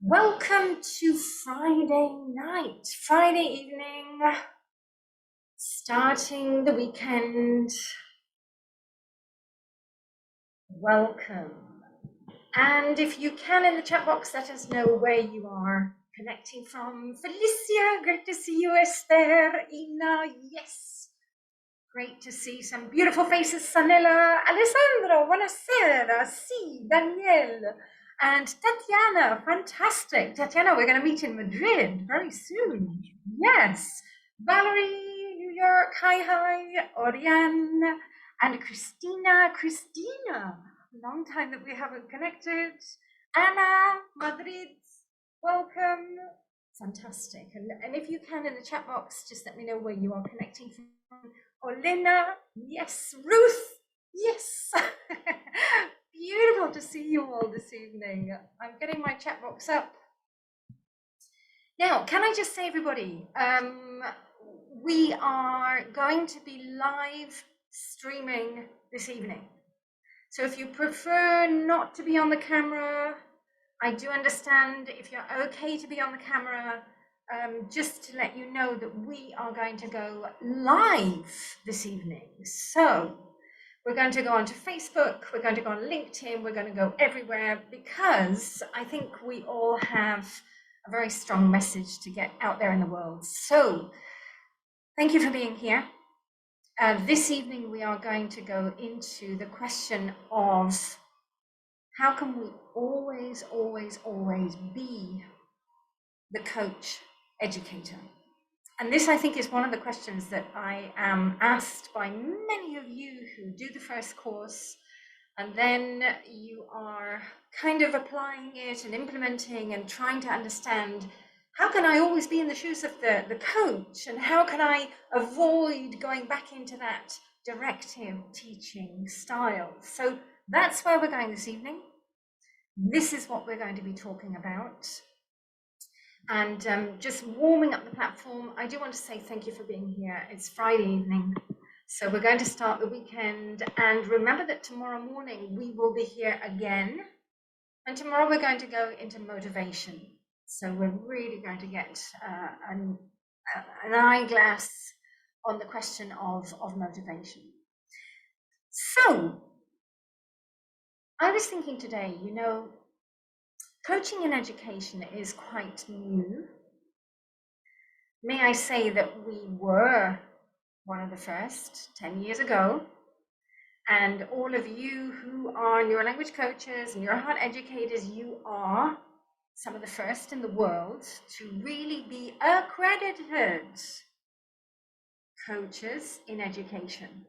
Welcome to Friday night, Friday evening, starting the weekend. Welcome. And if you can, in the chat box, let us know where you are connecting from. Felicia, great to see you. Esther, Ina, yes. Great to see some beautiful faces. Sanela, Alessandro, buonasera. Si, Danielle. And Tatiana, fantastic. Tatiana, we're going to meet in Madrid very soon. Yes. Valerie, New York, hi. Oriane, and Christina, long time that we haven't connected. Anna, Madrid, welcome. Fantastic. And if you can, in the chat box, just let me know where you are connecting from. Olena, yes. Ruth, yes. Beautiful to see you all this evening. I'm getting my chat box up. Now, can I just say, everybody, we are going to be live streaming this evening. So if you prefer not to be on the camera, I do understand. If you're okay to be on the camera, just to let you know that we are going to go live this evening. So we're going to go onto Facebook, we're going to go on LinkedIn, we're going to go everywhere, because I think we all have a very strong message to get out there in the world. So thank you for being here. This evening we are going to go into the question of how can we always be the coach educator? And this, I think, is one of the questions that I am asked by many of you who do the first course, and then you are kind of applying it and implementing and trying to understand, how can I always be in the shoes of the coach, and how can I avoid going back into that directive teaching style? So that's where we're going this evening. This is what we're going to be talking about. And just warming up the platform, I do want to say thank you for being here. It's Friday evening, so we're going to start the weekend. And remember that tomorrow morning we will be here again. And tomorrow we're going to go into motivation. So we're really going to get an eyeglass on the question of motivation. So I was thinking today, coaching in education is quite new. May I say that we were one of the first 10 years ago, and all of you who are neurolanguage coaches, neuroheart educators, you are some of the first in the world to really be accredited coaches in education.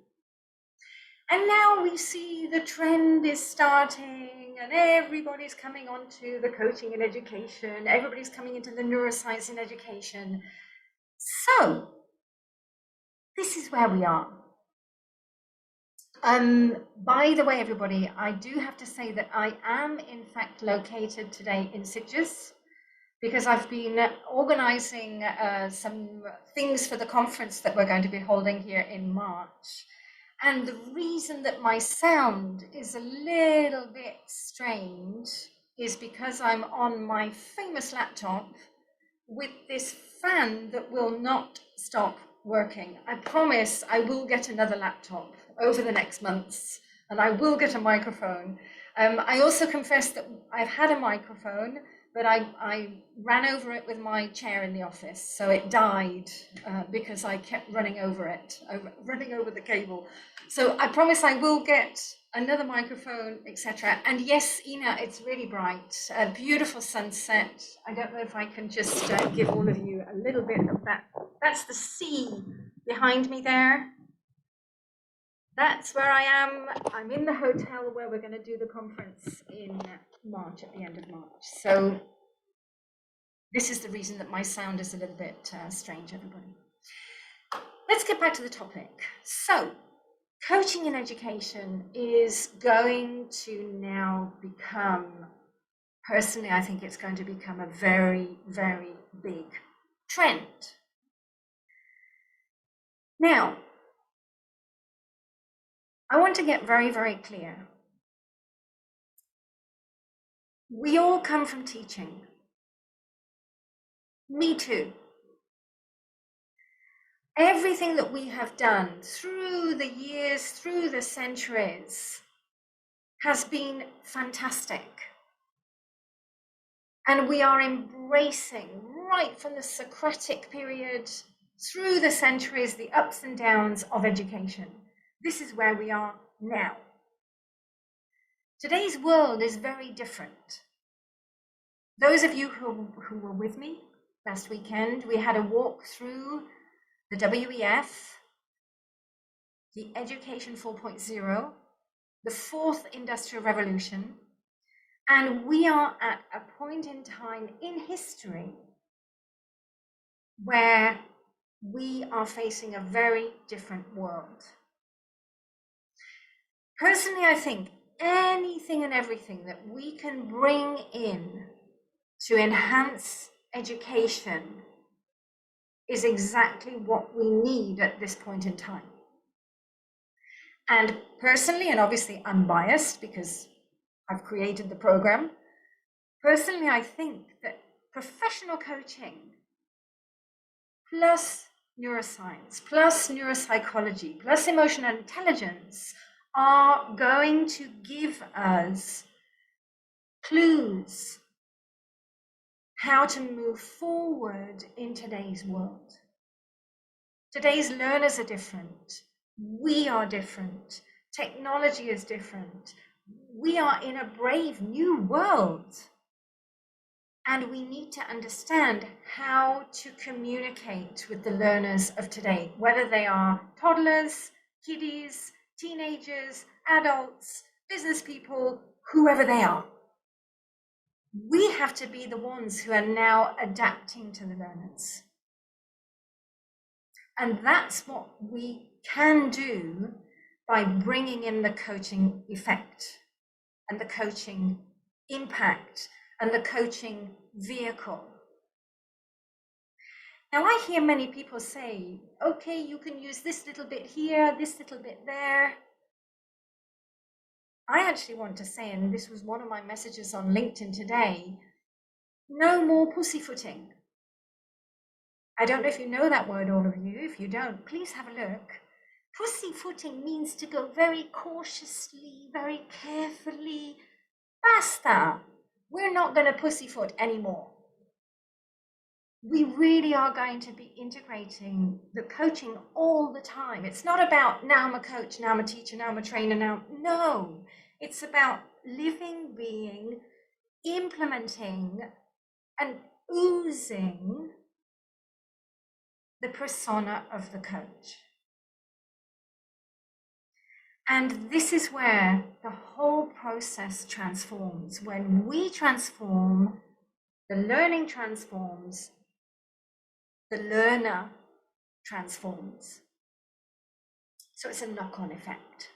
And now we see the trend is starting, and everybody's coming onto the coaching in education, everybody's coming into the neuroscience in education. So this is where we are. By the way, everybody, I do have to say that I am in fact located today in Sitges, because I've been organizing some things for the conference that we're going to be holding here in March. And the reason that my sound is a little bit strange is because I'm on my famous laptop with this fan that will not stop working. I promise I will get another laptop over the next months, and I will get a microphone. I also confess that I've had a microphone, but I ran over it with my chair in the office, so it died because I kept running over it, running over the cable. So I promise I will get another microphone, etc. And yes, Ina, it's really bright, a beautiful sunset. I don't know if I can just give all of you a little bit of that. That's the sea behind me there. That's where I am. I'm in the hotel where we're going to do the conference in March, at the end of March. So this is the reason that my sound is a little bit strange, everybody. Let's get back to the topic. So coaching in education is going to now become, personally, I think it's going to become a very, very big trend. Now, I want to get very, very clear. We all come from teaching. Me too. Everything that we have done through the years, through the centuries, has been fantastic. And we are embracing, right from the Socratic period through the centuries, the ups and downs of education. This is where we are now. Today's world is very different. Those of you who were with me last weekend, we had a walk through the WEF, the Education 4.0, the fourth industrial revolution, and we are at a point in time in history where we are facing a very different world. Personally, I think anything and everything that we can bring in to enhance education is exactly what we need at this point in time. And personally, and obviously unbiased because I've created the program, personally, I think that professional coaching plus neuroscience, plus neuropsychology, plus emotional intelligence are going to give us clues how to move forward in today's world. Today's learners are different. We are different. Technology is different. We are in a brave new world. And we need to understand how to communicate with the learners of today, whether they are toddlers, kiddies, teenagers, adults, business people, whoever they are. We have to be the ones who are now adapting to the learners. And that's what we can do by bringing in the coaching effect and the coaching impact and the coaching vehicle. Now, I hear many people say, okay, you can use this little bit here, this little bit there. I actually want to say, and this was one of my messages on LinkedIn today, no more pussyfooting. I don't know if you know that word, all of you. If you don't, please have a look. Pussyfooting means to go very cautiously, very carefully. Basta. We're not going to pussyfoot anymore. We really are going to be integrating the coaching all the time. It's not about now I'm a coach, now I'm a teacher, now I'm a trainer, now. No, it's about living, being, implementing, and oozing the persona of the coach. And this is where the whole process transforms. When we transform, the learning transforms, the learner transforms. So it's a knock-on effect.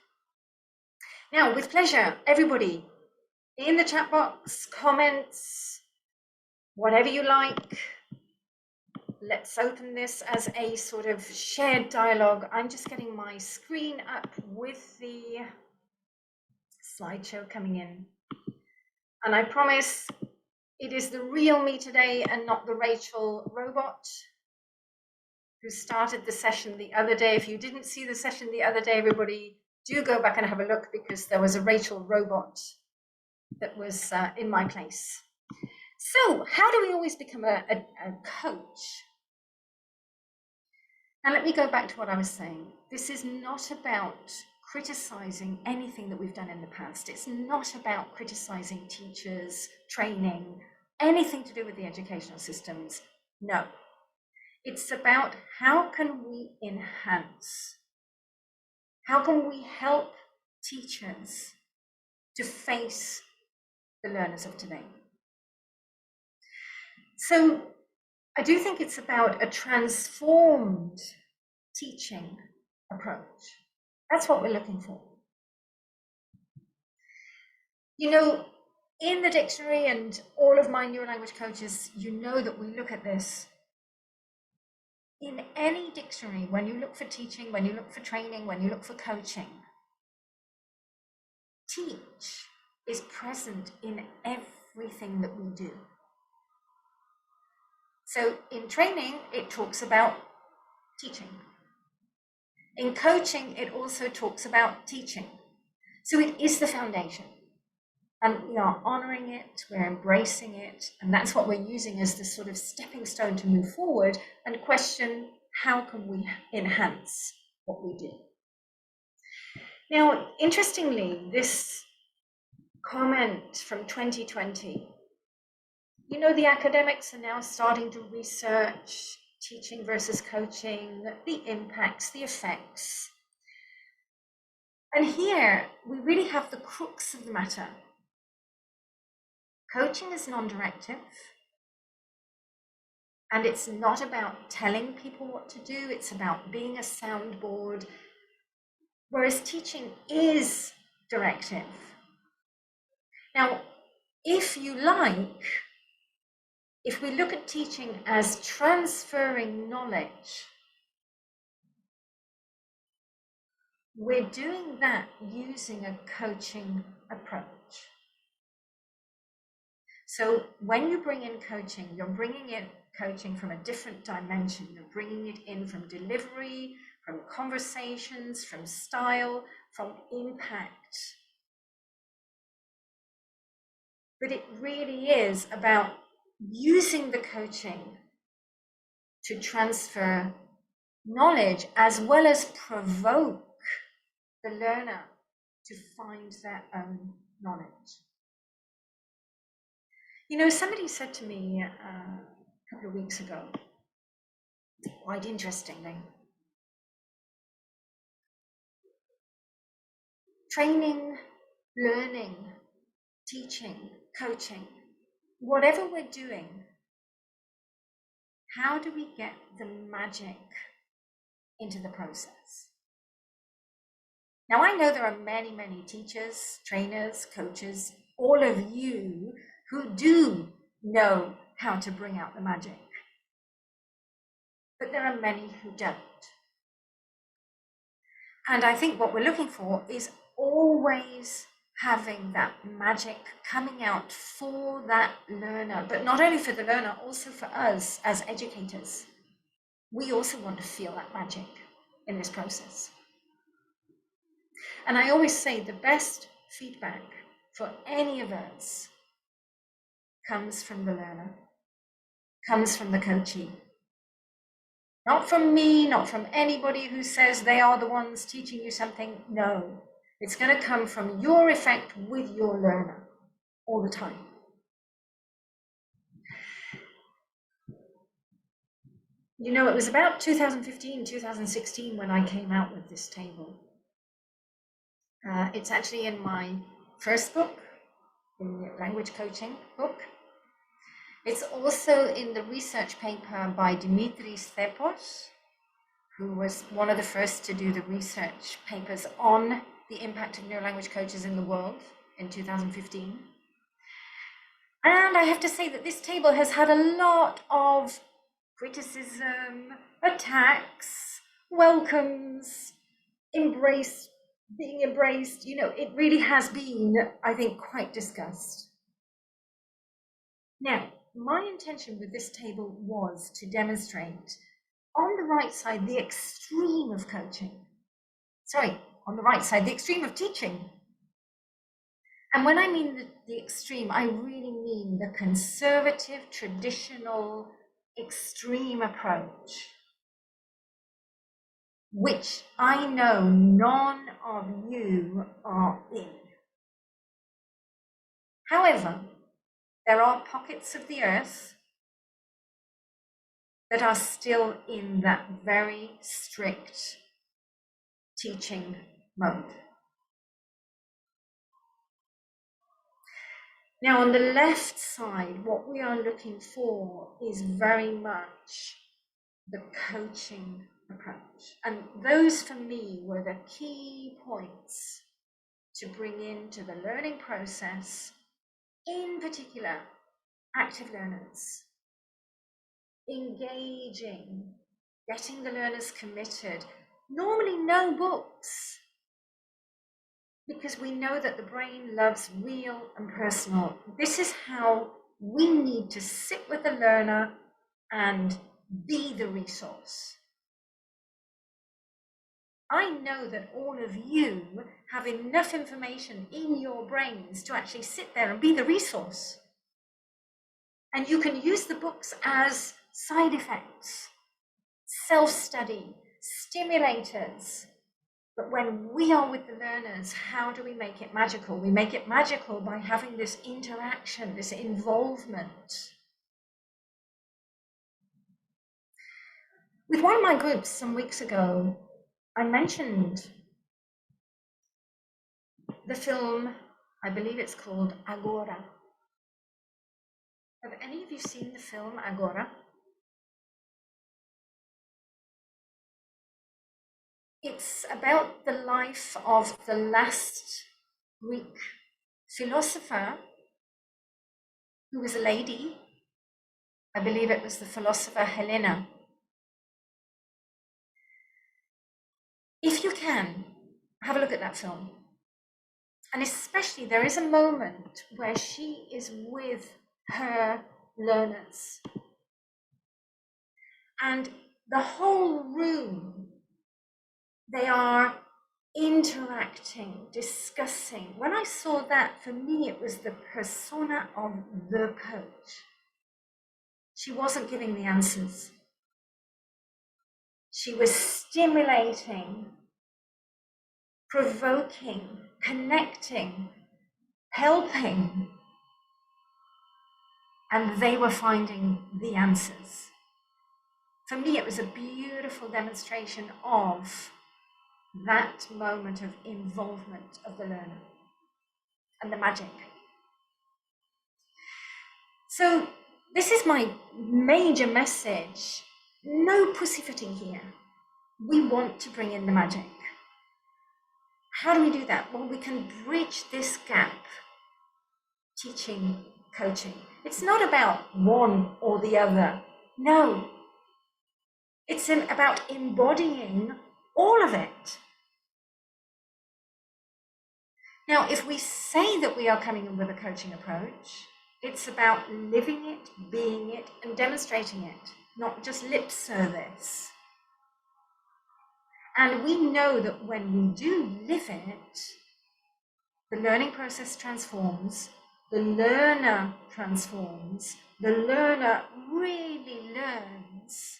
Now, with pleasure, everybody, in the chat box, comments, whatever you like. Let's open this as a sort of shared dialogue. I'm just getting my screen up with the slideshow coming in. And I promise it is the real me today and not the Rachel robot who started the session the other day. If you didn't see the session the other day, everybody, do go back and have a look because there was a Rachel robot that was in my place. So how do we always become a coach? Now, let me go back to what I was saying. This is not about criticizing anything that we've done in the past. It's not about criticizing teachers, training, anything to do with the educational systems. No. It's about how can we enhance? How can we help teachers to face the learners of today? So I do think it's about a transformed teaching approach. That's what we're looking for. You know, in the dictionary, and all of my neurolanguage coaches, you know that we look at this. In any dictionary, when you look for teaching, when you look for training, when you look for coaching, teach is present in everything that we do. So in training, it talks about teaching. In coaching, it also talks about teaching. So it is the foundation. And we are honoring it, we're embracing it, and that's what we're using as the sort of stepping stone to move forward and question, how can we enhance what we do? Now, interestingly, this comment from 2020, you know, the academics are now starting to research teaching versus coaching, the impacts, the effects. And here we really have the crux of the matter. Coaching is non-directive, and it's not about telling people what to do, it's about being a soundboard, whereas teaching is directive. Now, if you like, if we look at teaching as transferring knowledge, we're doing that using a coaching approach. So when you bring in coaching, you're bringing in coaching from a different dimension. You're bringing it in from delivery, from conversations, from style, from impact. But it really is about using the coaching to transfer knowledge as well as provoke the learner to find their own knowledge. You know, somebody said to me a couple of weeks ago, quite interestingly, training, learning, teaching, coaching, whatever we're doing, how do we get the magic into the process? Now, I know there are many, many teachers, trainers, coaches, all of you who do know how to bring out the magic, but there are many who don't. And I think what we're looking for is always having that magic coming out for that learner, but not only for the learner, also for us as educators. We also want to feel that magic in this process. And I always say the best feedback for any of us comes from the learner, comes from the coachee. Not from me, not from anybody who says they are the ones teaching you something. No, it's going to come from your effect with your learner all the time. You know, it was about 2015, 2016 when I came out with this table. It's actually in my first book, in the language coaching book. It's also in the research paper by Dimitris Thepos, who was one of the first to do the research papers on the impact of neurolanguage coaches in the world in 2015. And I have to say that this table has had a lot of criticism, attacks, welcomes, being embraced. You know, it really has been, I think, quite discussed. Now, my intention with this table was to demonstrate on the right side the extreme of coaching. Sorry, on the right side, the extreme of teaching. And when I mean the extreme, I really mean the conservative, traditional, extreme approach, which I know none of you are in. However, there are pockets of the earth that are still in that very strict teaching mode. Now, on the left side, what we are looking for is very much the coaching approach. And those, for me, were the key points to bring into the learning process, in particular, active learners, engaging, getting the learners committed, normally no books, because we know that the brain loves real and personal. This is how we need to sit with the learner and be the resource. I know that all of you have enough information in your brains to actually sit there and be the resource. And you can use the books as side effects, self-study, stimulators. But when we are with the learners, how do we make it magical? We make it magical by having this interaction, this involvement. With one of my groups some weeks ago, I mentioned the film, I believe it's called Agora. Have any of you seen the film Agora? It's about the life of the last Greek philosopher who was a lady. I believe it was the philosopher Helena. If you can, have a look at that film. And especially there is a moment where she is with her learners. And the whole room, they are interacting, discussing. When I saw that, for me, it was the persona of the coach. She wasn't giving the answers. She was stimulating, provoking, connecting, helping, and they were finding the answers. For me, it was a beautiful demonstration of that moment of involvement of the learner and the magic. So this is my major message. No pussyfooting here. We want to bring in the magic. How do we do that? Well, we can bridge this gap, teaching, coaching. It's not about one or the other. No. It's about embodying all of it. Now, if we say that we are coming in with a coaching approach, it's about living it, being it, and demonstrating it, not just lip service. And we know that when we do live it, the learning process transforms, the learner transforms, the learner really learns.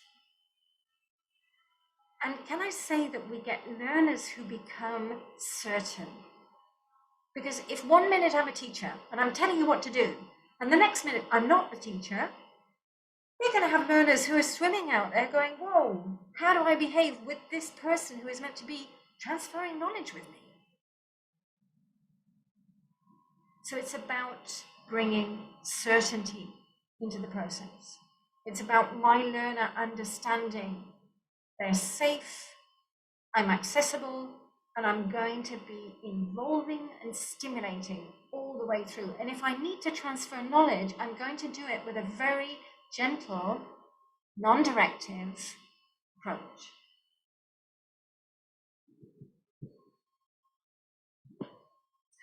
And can I say that we get learners who become certain? Because if 1 minute I'm a teacher and I'm telling you what to do, and the next minute I'm not the teacher, we're going to have learners who are swimming out there going, whoa, how do I behave with this person who is meant to be transferring knowledge with me? So it's about bringing certainty into the process. It's about my learner understanding they're safe, I'm accessible, and I'm going to be involving and stimulating all the way through. And if I need to transfer knowledge, I'm going to do it with a very gentle, non-directive approach.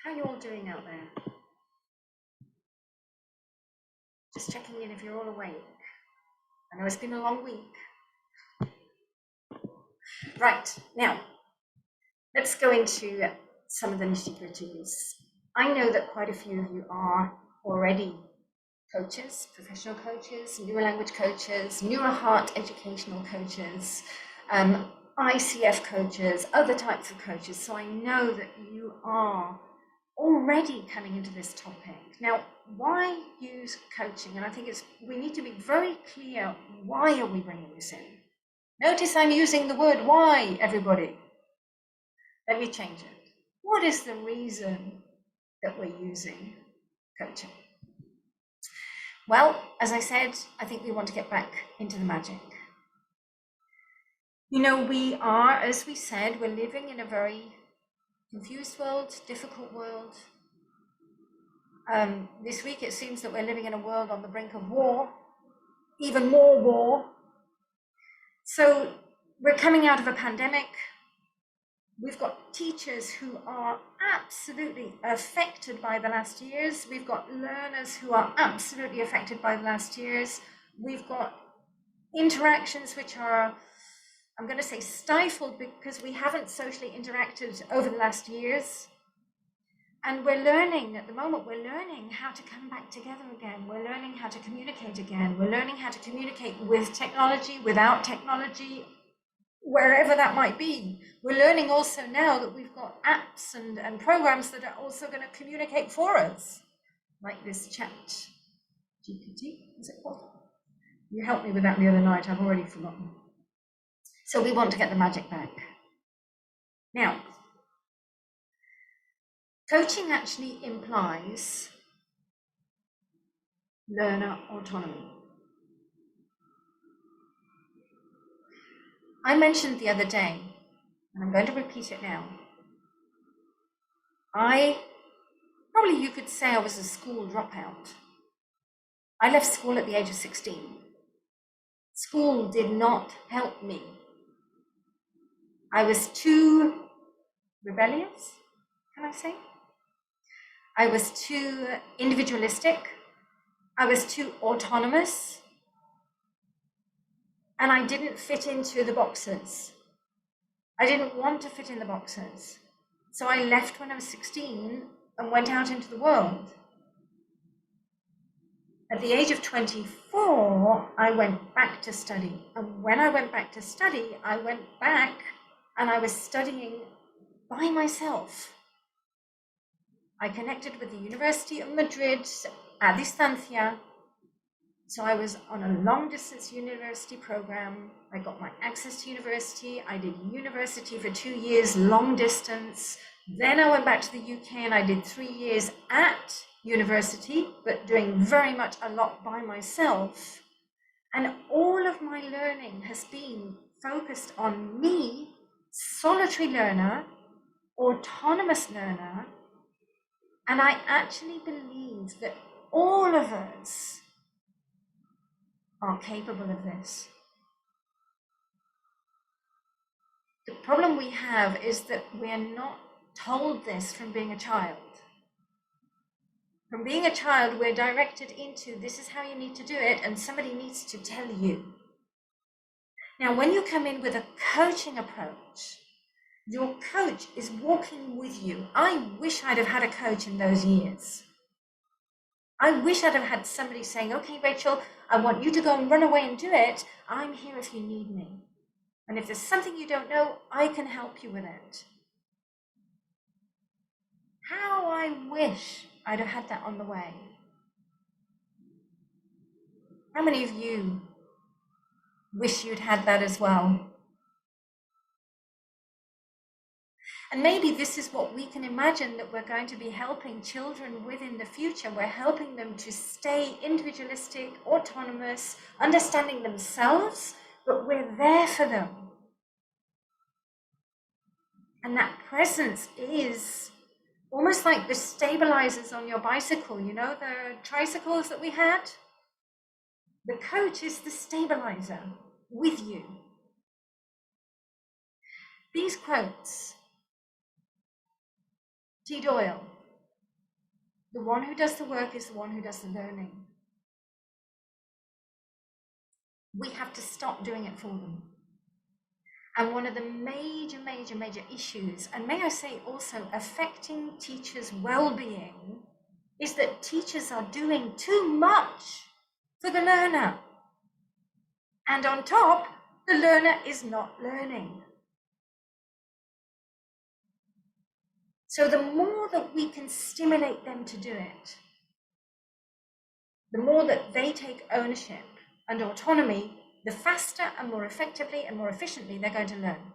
How are you all doing out there? Just checking in if you're all awake. I know it's been a long week. Right, now, let's go into some of the nitty-gritties. I know that quite a few of you are already coaches, professional coaches, neurolanguage coaches, neuroheart educational coaches, ICF coaches, other types of coaches. So I know that you are already coming into this topic. Now, why use coaching? And I think we need to be very clear, why are we bringing this in? Notice I'm using the word why, everybody. Let me change it. What is the reason that we're using coaching? Well, as I said, I think we want to get back into the magic. You know, we are, as we said, we're living in a very confused world, difficult world. This week it seems that we're living in a world on the brink of war, even more war. So we're coming out of a pandemic. We've got teachers who are absolutely affected by the last years. We've got learners who are absolutely affected by the last years. We've got interactions which are, I'm going to say, stifled because we haven't socially interacted over the last years. And we're learning, at the moment, we're learning how to come back together again. We're learning how to communicate again. We're learning how to communicate with technology, without technology, wherever that might be. We're learning also now that we've got apps and programs that are also going to communicate for us, like this chat GPT, is it called? You helped me with that the other night, I've already forgotten. So we want to get the magic back. Now, coaching actually implies learner autonomy. I mentioned the other day, and I'm going to repeat it now. Probably you could say I was a school dropout. I left school at the age of 16. School did not help me. I was too rebellious, can I say? I was too individualistic. I was too autonomous. And I didn't fit into the boxes. I didn't want to fit in the boxes. So I left when I was 16 and went out into the world. At the age of 24, I went back to study. And when I went back to study, I went back and I was studying by myself. I connected with the University of Madrid a distancia. So I was on a long distance university program. I got my access to university. I did university for 2 years, long distance. Then I went back to the UK and I did 3 years at university, but doing very much a lot by myself. And all of my learning has been focused on me, solitary learner, autonomous learner. And I actually believe that all of us are capable of this. The problem we have is that we're not told this from being a child. From being a child, we're directed into this is how you need to do it, and somebody needs to tell you. Now, when you come in with a coaching approach, your coach is walking with you. I wish I'd have had a coach in those years. I wish I'd have had somebody saying, okay, Rachel, I want you to go and run away and do it. I'm here if you need me. And if there's something you don't know, I can help you with it. How I wish I'd have had that on the way. How many of you wish you'd had that as well? And maybe this is what we can imagine that we're going to be helping children with in the future. We're helping them to stay individualistic, autonomous, understanding themselves, but we're there for them. And that presence is almost like the stabilizers on your bicycle, you know, the tricycles that we had? The coach is the stabilizer with you. These quotes, T. Doyle, the one who does the work is the one who does the learning. We have to stop doing it for them. And one of the major issues, and may I say also affecting teachers' well-being, is that teachers are doing too much for the learner. And on top, the learner is not learning. So the more that we can stimulate them to do it, the more that they take ownership and autonomy, the faster and more effectively and more efficiently they're going to learn.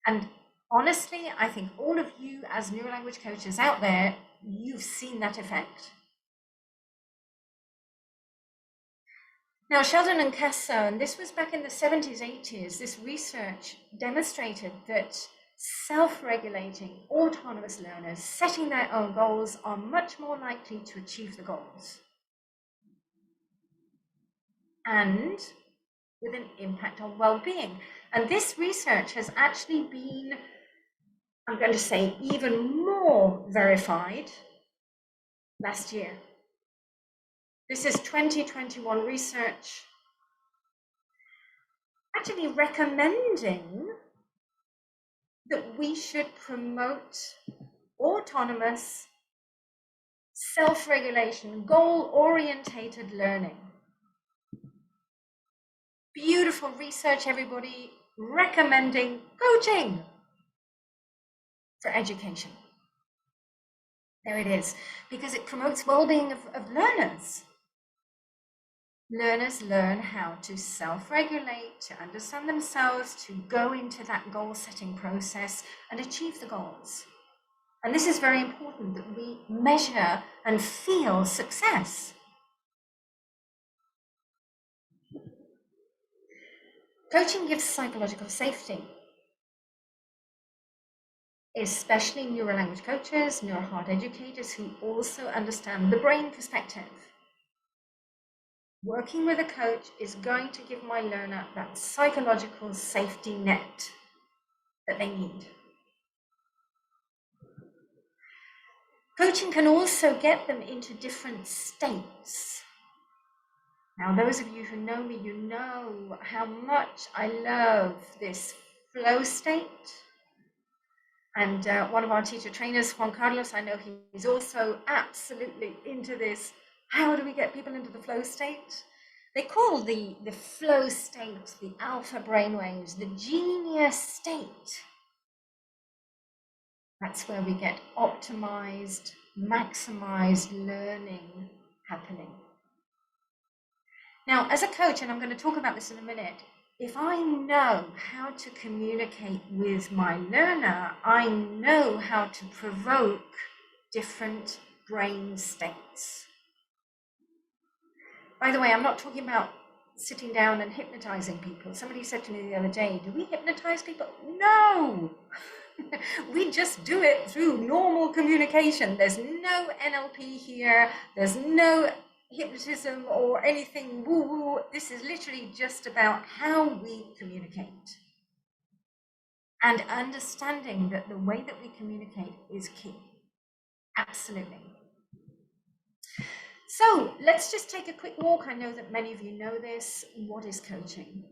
And honestly, I think all of you as neurolanguage coaches out there, you've seen that effect. Now, Sheldon and Casson, this was back in the 70s, 80s, this research demonstrated that self-regulating, autonomous learners setting their own goals are much more likely to achieve the goals. And with an impact on well-being. And this research has actually been, I'm going to say, even more verified last year. This is 2021 research actually recommending that we should promote autonomous, self-regulation, goal-orientated learning. Beautiful research, everybody, recommending coaching for education. There it is, because it promotes well-being of learners. Learners learn how to self-regulate, to understand themselves, to go into that goal-setting process and achieve the goals. And this is very important, that we measure and feel success. Coaching gives psychological safety, especially neurolanguage coaches, neuroheart educators who also understand the brain perspective. Working with a coach is going to give my learner that psychological safety net that they need. Coaching can also get them into different states. Now, those of you who know me, you know how much I love this flow state. And one of our teacher trainers, Juan Carlos, I know he's also absolutely into this. How do we get people into the flow state? They call the flow state, the alpha brainwaves, the genius state. That's where we get optimized, maximized learning happening. Now, as a coach, and I'm going to talk about this in a minute, if I know how to communicate with my learner, I know how to provoke different brain states. By the way, I'm not talking about sitting down and hypnotizing people. Somebody said to me the other day, do we hypnotize people? No! We just do it through normal communication. There's no NLP here. There's no hypnotism or anything woo-woo. This is literally just about how we communicate. And understanding that the way that we communicate is key. Absolutely. So let's just take a quick walk. I know that many of you know this. What is coaching?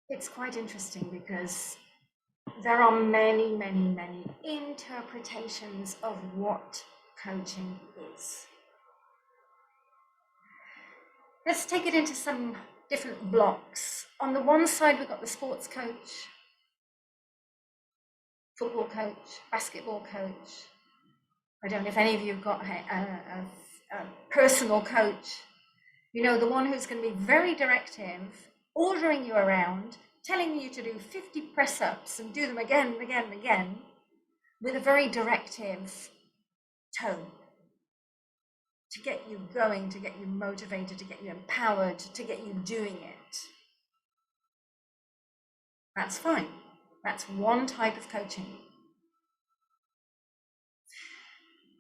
It's quite interesting because there are many, many, many interpretations of what coaching is. Let's take it into some different blocks. On the one side, we've got the sports coach, football coach, basketball coach. I don't know if any of you have got a personal coach. You know, the one who's going to be very directive, ordering you around, telling you to do 50 press-ups and do them again and again and again, with a very directive tone to get you going, to get you motivated, to get you empowered, to get you doing it. That's fine. That's one type of coaching.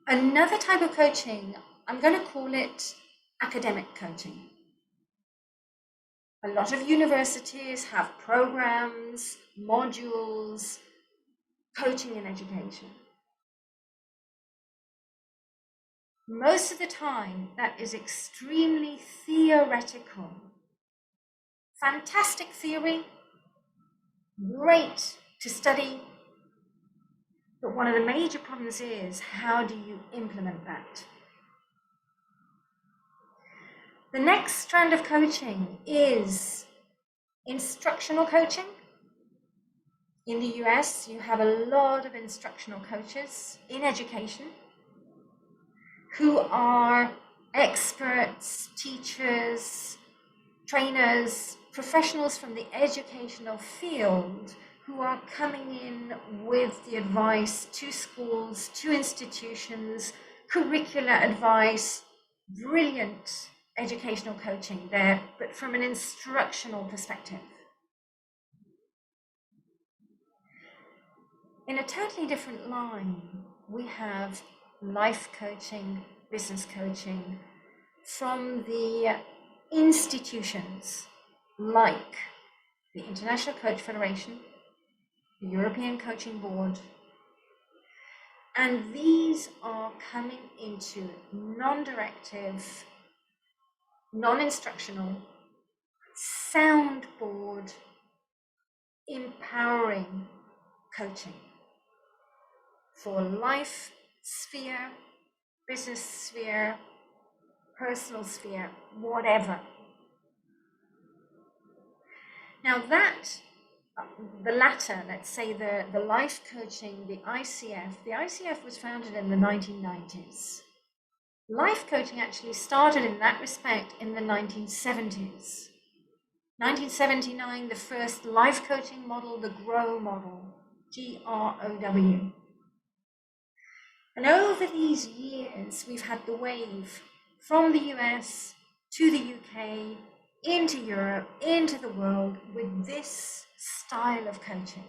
Another type of coaching, I'm going to call it academic coaching. A lot of universities have programs, modules, coaching in education. Most of the time, that is extremely theoretical. Fantastic theory, great to study, but one of the major problems is, how do you implement that? The next strand of coaching is instructional coaching. In the US, you have a lot of instructional coaches in education who are experts, teachers, trainers, professionals from the educational field who are coming in with the advice to schools, to institutions, curricular advice, brilliant educational coaching there, but from an instructional perspective. In a totally different line, we have life coaching, business coaching from the institutions like the International Coach Federation, the European Coaching Board, and these are coming into non-directive, non-instructional, soundboard, empowering coaching for life sphere, business sphere, personal sphere, whatever. Now that, the latter, let's say the life coaching, the ICF was founded in the 1990s. Life coaching actually started in that respect in the 1970s. 1979, the first life coaching model, the GROW model, GROW. And over these years, we've had the wave from the US to the UK, into Europe, into the world with this style of coaching.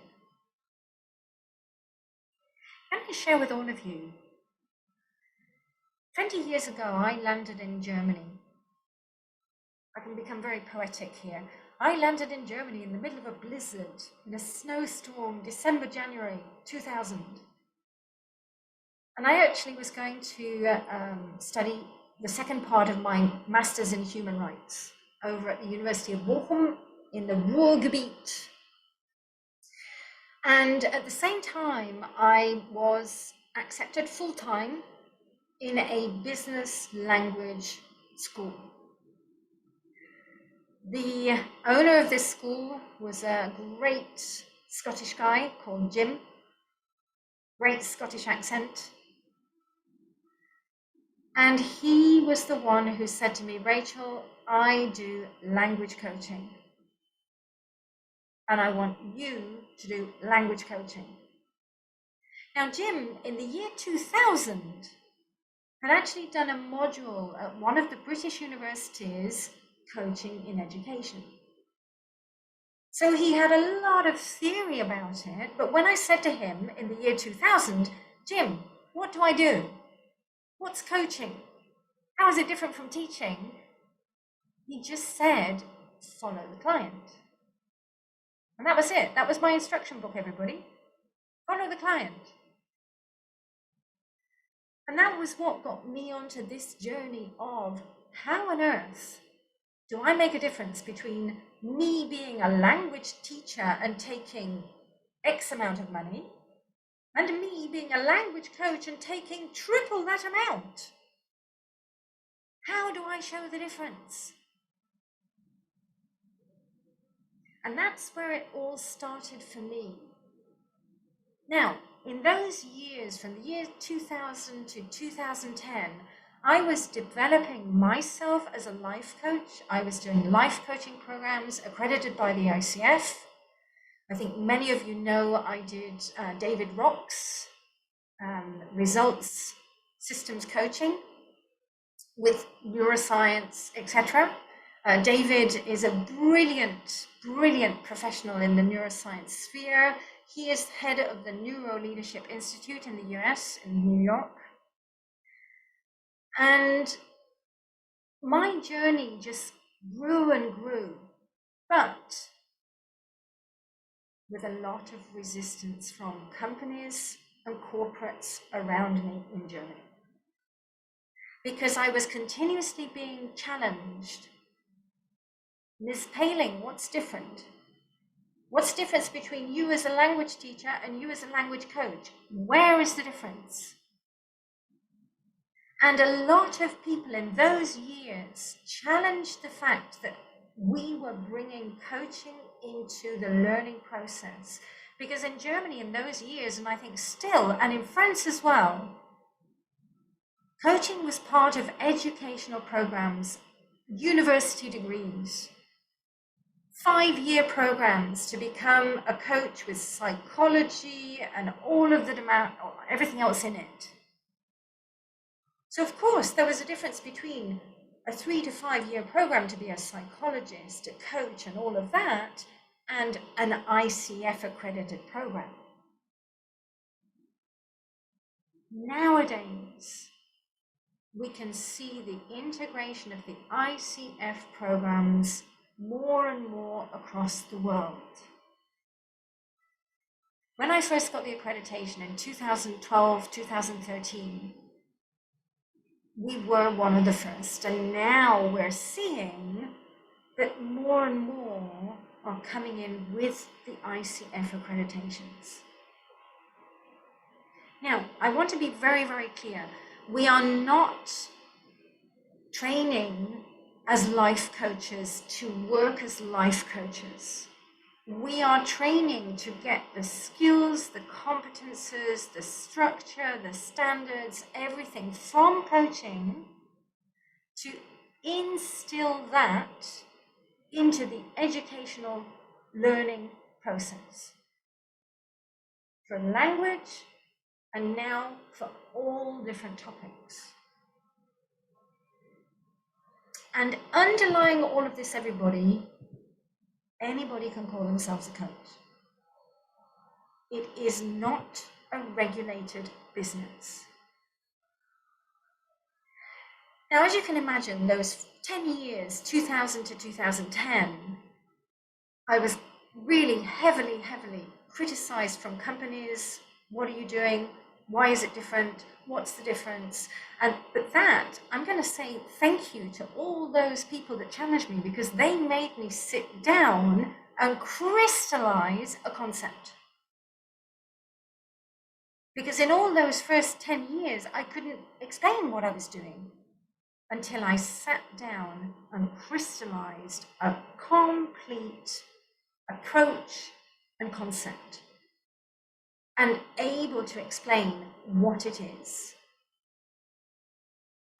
Can I share with all of you? 20 years ago, I landed in Germany. I can become very poetic here. I landed in Germany in the middle of a blizzard, in a snowstorm, December, January 2000. And I actually was going to study the second part of my Master's in Human Rights over at the University of Bochum in the Ruhrgebiet. And at the same time, I was accepted full-time in a business language school. The owner of this school was a great Scottish guy called Jim, great Scottish accent. And he was the one who said to me, Rachel, I do language coaching. And I want you to do language coaching. Now, Jim, in the year 2000, had actually done a module at one of the British universities, coaching in education. So he had a lot of theory about it, but when I said to him in the year 2000, Jim, what do I do? What's coaching? How is it different from teaching? He just said, follow the client. And that was it. That was my instruction book, everybody. Follow the client. And that was what got me onto this journey of how on earth do I make a difference between me being a language teacher and taking X amount of money and me being a language coach and taking triple that amount? How do I show the difference? And that's where it all started for me. Now, in those years, from the year 2000 to 2010, I was developing myself as a life coach. I was doing life coaching programs accredited by the ICF. I think many of you know I did David Rock's results systems coaching with neuroscience, etc. David is a brilliant, brilliant professional in the neuroscience sphere. He is head of the Neuroleadership Institute in the US, in New York. And my journey just grew and grew, but with a lot of resistance from companies and corporates around me in Germany. Because I was continuously being challenged. Ms. Paling, what's different? What's the difference between you as a language teacher and you as a language coach? Where is the difference? And a lot of people in those years challenged the fact that we were bringing coaching into the learning process. Because in Germany in those years, and I think still, and in France as well, coaching was part of educational programs, university degrees, 5-year programs to become a coach with psychology and all of the demand, everything else in it. So of course, there was a difference between a 3 to 5 year program to be a psychologist, a coach, and all of that, and an ICF accredited program. Nowadays, we can see the integration of the ICF programs more and more across the world. When I first got the accreditation in 2012, 2013, we were one of the first, and now we're seeing that more and more are coming in with the ICF accreditations. Now, I want to be very, very clear. We are not training as life coaches to work as life coaches. We are training to get the skills, the competences, the structure, the standards, everything from coaching to instill that into the educational learning process for language and now for all different topics. And underlying all of this, everybody, anybody can call themselves a coach. It is not a regulated business. Now, as you can imagine, those 10 years, 2000 to 2010, I was really heavily criticized from companies. What are you doing? Why is it different? What's the difference? But that, I'm going to say thank you to all those people that challenged me, because they made me sit down and crystallize a concept. Because in all those first 10 years, I couldn't explain what I was doing until I sat down and crystallized a complete approach and concept and able to explain what it is.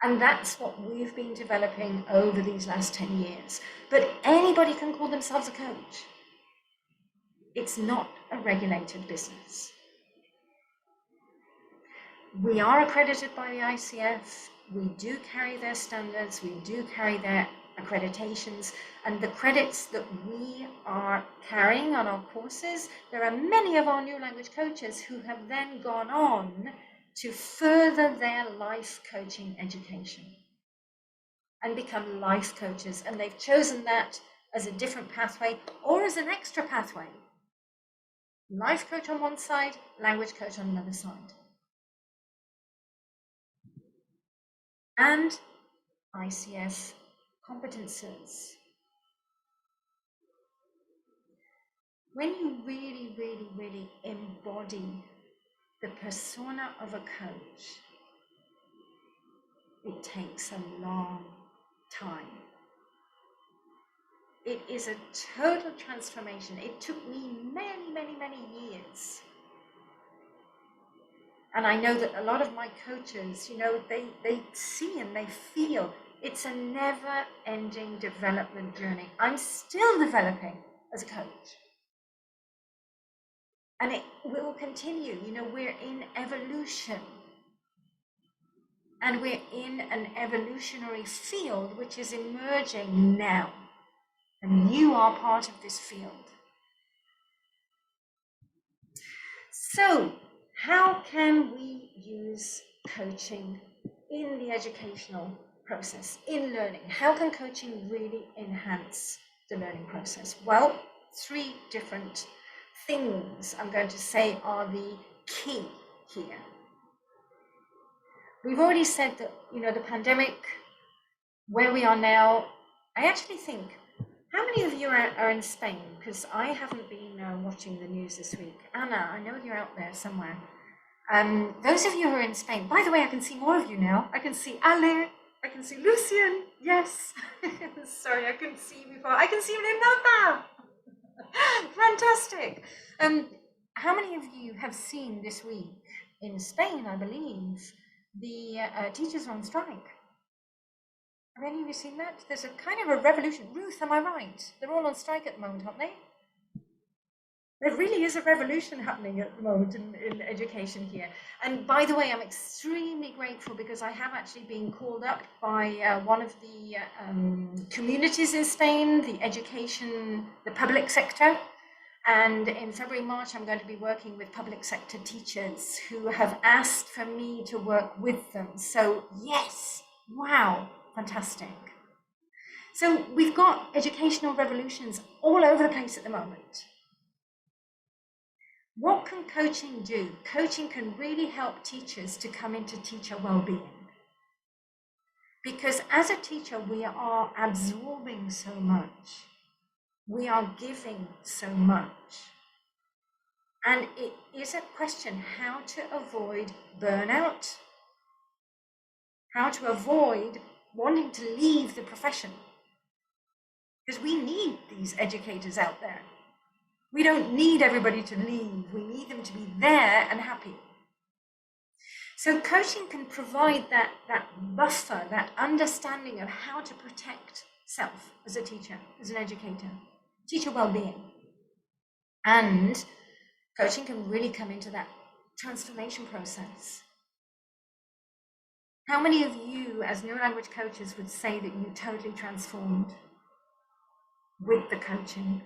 And that's what we've been developing over these last 10 years. But anybody can call themselves a coach. It's not a regulated business. We are accredited by the ICF. We do carry their standards. We do carry their accreditations. And the credits that we are carrying on our courses, there are many of our new language coaches who have then gone on to further their life coaching education and become life coaches. And they've chosen that as a different pathway or as an extra pathway. Life coach on one side, language coach on another side. And ICF competences. When you really embody the persona of a coach, it takes a long time. It is a total transformation. It took me many years. And I know that a lot of my coaches, they see and they feel it's a never-ending development journey. I'm still developing as a coach. And it will continue. We're in evolution. And we're in an evolutionary field which is emerging now. And you are part of this field. So, how can we use coaching in the educational process, in learning? How can coaching really enhance the learning process? Well, 3 different things I'm going to say are the key here. We've already said that, the pandemic, where we are now, I actually think, how many of you are in Spain? Because I haven't been watching the news this week. Anna, I know you're out there somewhere. Those of you who are in Spain, by the way, I can see more of you now. I can see Ale, I can see Lucien, yes. Sorry, I couldn't see you before. I can see Renata. Fantastic. How many of you have seen this week in Spain, I believe, the teachers are on strike? Have any of you seen that? There's a kind of a revolution. Ruth, am I right? They're all on strike at the moment, aren't they? There really is a revolution happening at the moment in education here. And by the way, I'm extremely grateful because I have actually been called up by one of the communities in Spain, the public sector. And in February, March, I'm going to be working with public sector teachers who have asked for me to work with them. So yes, wow, fantastic. So we've got educational revolutions all over the place at the moment. What can coaching do? Coaching can really help teachers to come into teacher well-being. Because as a teacher, we are absorbing so much. We are giving so much. And it is a question how to avoid burnout, how to avoid wanting to leave the profession. Because we need these educators out there. We don't need everybody to leave. We need them to be there and happy. So coaching can provide that buffer, that understanding of how to protect self as a teacher, as an educator, teacher well-being. And coaching can really come into that transformation process. How many of you as neurolanguage coaches would say that you totally transformed with the coaching,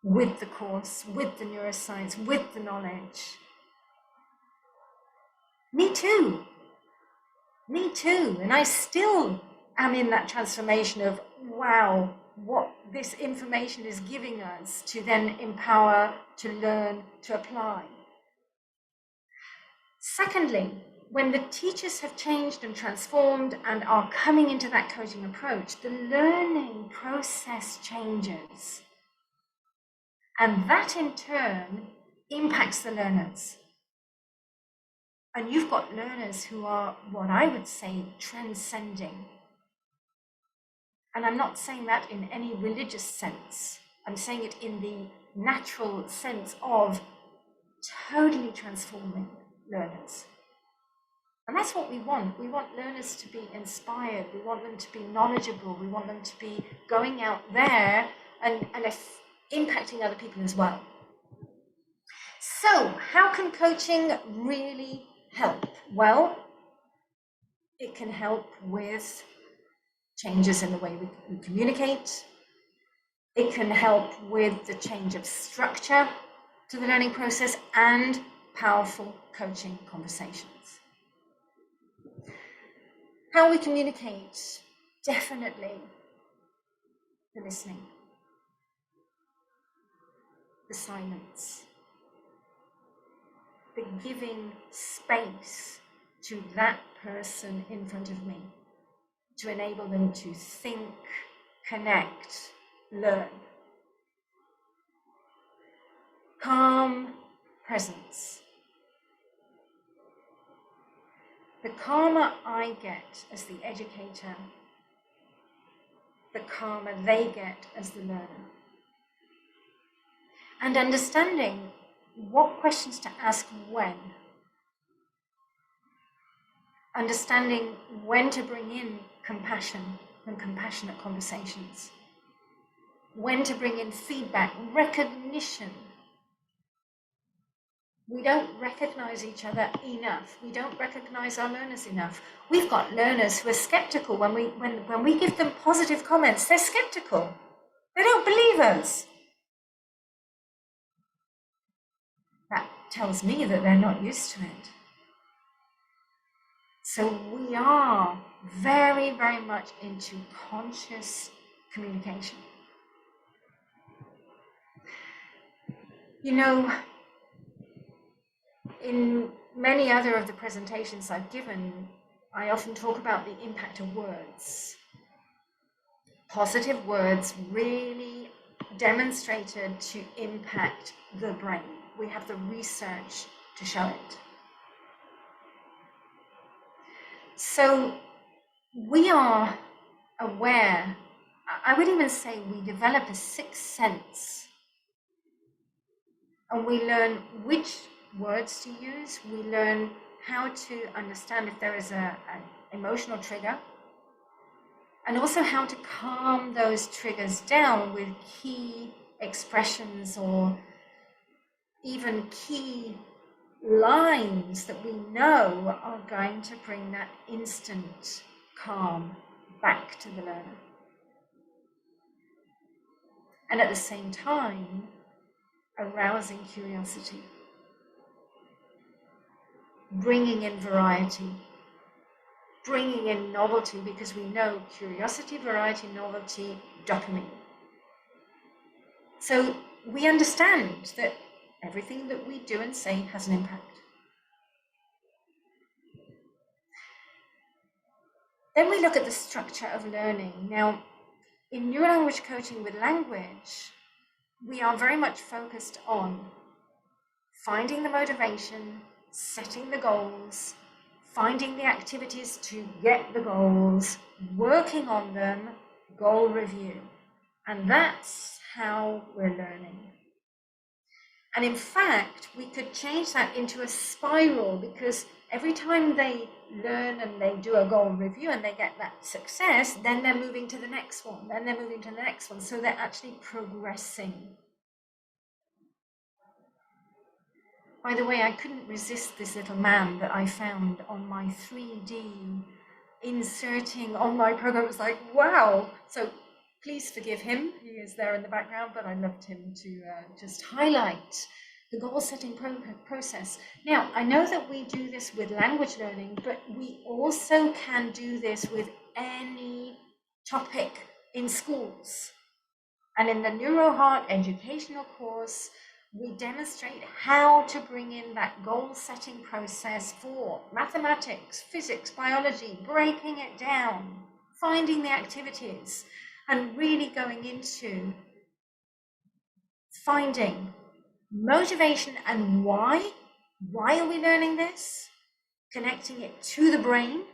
with the course, with the neuroscience, with the knowledge? Me too. Me too. And I still am in that transformation of, wow, what this information is giving us to then empower, to learn, to apply. Secondly, when the teachers have changed and transformed and are coming into that coaching approach, the learning process changes. And that in turn impacts the learners. And you've got learners who are what I would say transcending. And I'm not saying that in any religious sense. I'm saying it in the natural sense of totally transforming learners. And that's what we want. We want learners to be inspired. We want them to be knowledgeable. We want them to be going out there and impacting other people as well. So how can coaching really help? Well, it can help with changes in the way we communicate. It can help with the change of structure to the learning process and powerful coaching conversations. How we communicate, definitely the listening, the silence, the giving space to that person in front of me to enable them to think, connect, learn. Calm presence. The calmer I get as the educator, the calmer they get as the learner. And understanding what questions to ask when. Understanding when to bring in compassion and compassionate conversations. When to bring in feedback, recognition. We don't recognize each other enough. We don't recognize our learners enough. We've got learners who are skeptical when we give them positive comments. They're skeptical. They don't believe us. That tells me that they're not used to it. So we are very, very much into conscious communication. You know, in many other of the presentations I've given, I often talk about the impact of words. Positive words really demonstrated to impact the brain. We have the research to show it. So we are aware, I would even say we develop a sixth sense, and we learn which words to use. We learn how to understand if there is an emotional trigger, and also how to calm those triggers down with key expressions or even key lines that we know are going to bring that instant calm back to the learner. And at the same time, arousing curiosity, bringing in variety, bringing in novelty, because we know curiosity, variety, novelty, dopamine. So we understand that everything that we do and say has an impact. Then we look at the structure of learning. Now, in neurolanguage coaching with language, we are very much focused on finding the motivation, setting the goals, finding the activities to get the goals, working on them, goal review. And that's how we're learning. And in fact, we could change that into a spiral, because every time they learn and they do a goal review and they get that success, then they're moving to the next one, then they're moving to the next one. So they're actually progressing. By the way, I couldn't resist this little man that I found on my 3D inserting on my program. It was like, wow. So please forgive him. He is there in the background, but I loved him to just highlight the goal setting process. Now, I know that we do this with language learning, but we also can do this with any topic in schools. And in the NeuroHeart educational course, we demonstrate how to bring in that goal setting process for mathematics, physics, biology, breaking it down, finding the activities, and really going into finding motivation and why. Why are we learning this? Connecting it to the brain,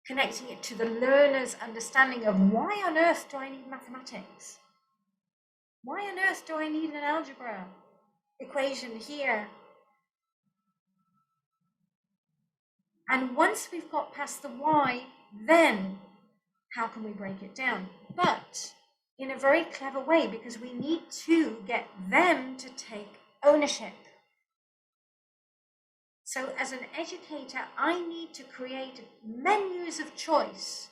connecting it to the learner's understanding of why on earth do I need mathematics? Why on earth do I need an algebra equation here? And once we've got past the why, then how can we break it down? But in a very clever way, because we need to get them to take ownership. So as an educator, I need to create menus of choice.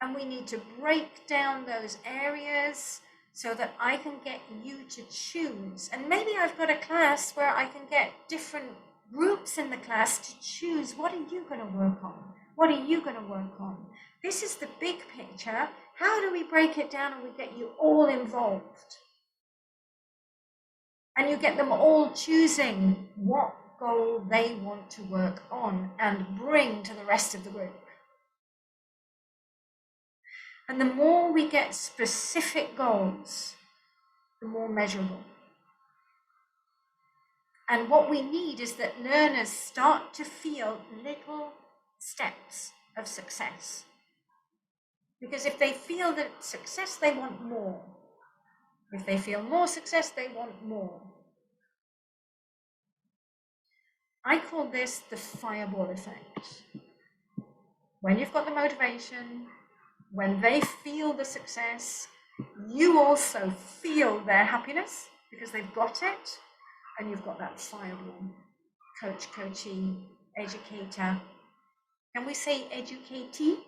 And we need to break down those areas so that I can get you to choose. And maybe I've got a class where I can get different groups in the class to choose, what are you going to work on? What are you going to work on? This is the big picture. How do we break it down and we get you all involved? And you get them all choosing what goal they want to work on and bring to the rest of the group. And the more we get specific goals, the more measurable. And what we need is that learners start to feel little steps of success. Because if they feel that success, they want more. If they feel more success, they want more. I call this the fireball effect. When you've got the motivation, when they feel the success, you also feel their happiness because they've got it, and you've got that fireball. Coach, coachee, educator. Can we say educatee?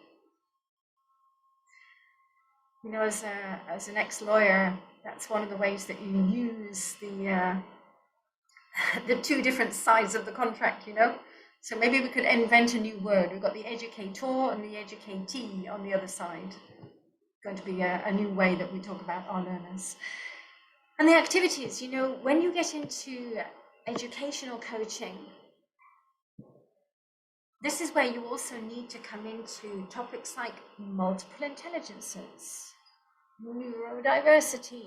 You know, as an ex-lawyer, that's one of the ways that you use the two different sides of the contract, you know. So maybe we could invent a new word. We've got the educator and the educatee on the other side. Going to be a new way that we talk about our learners. And the activities, you know, when you get into educational coaching, this is where you also need to come into topics like multiple intelligences, neurodiversity,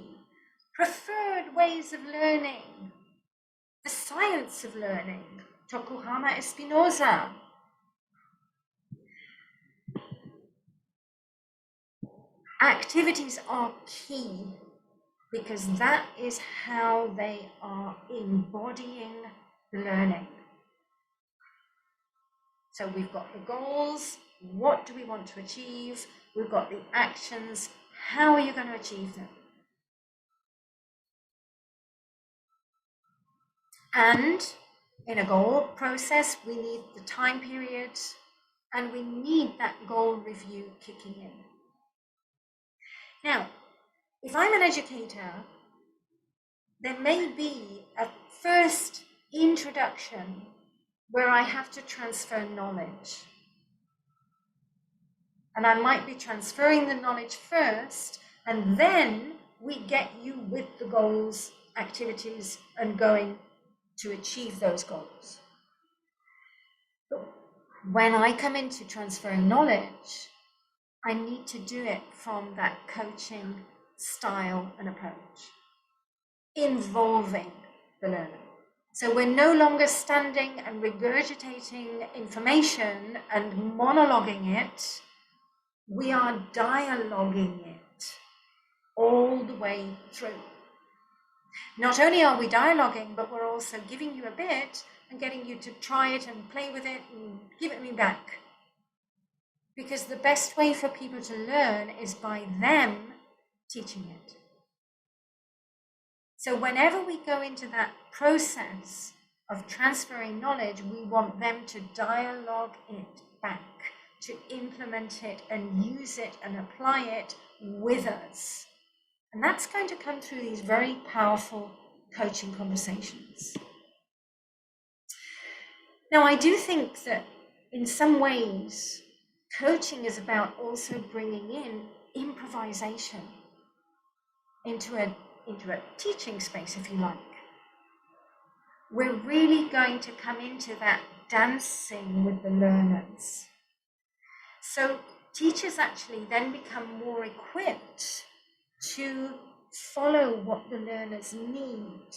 preferred ways of learning, the science of learning, Tokuhama Espinosa. Activities are key because that is how they are embodying learning. So we've got the goals, what do we want to achieve? We've got the actions, how are you going to achieve them? And in a goal process, we need the time period and we need that goal review kicking in. Now, if I'm an educator, there may be a first introduction where I have to transfer knowledge. And I might be transferring the knowledge first, and then we get you with the goals, activities, and going to achieve those goals. But When I come into transferring knowledge, I need to do it from that coaching style and approach, involving the learner. So we're no longer standing and regurgitating information and monologuing it. We are dialoguing it all the way through. Not only are we dialoguing, but we're also giving you a bit and getting you to try it and play with it and give it me back. Because the best way for people to learn is by them teaching it. So whenever we go into that process of transferring knowledge, we want them to dialogue it back, to implement it and use it and apply it with us. And that's going to come through these very powerful coaching conversations. Now, I do think that in some ways, coaching is about also bringing in improvisation into a teaching space, if you like. We're really going to come into that dancing with the learners. So teachers actually then become more equipped to follow what the learners need.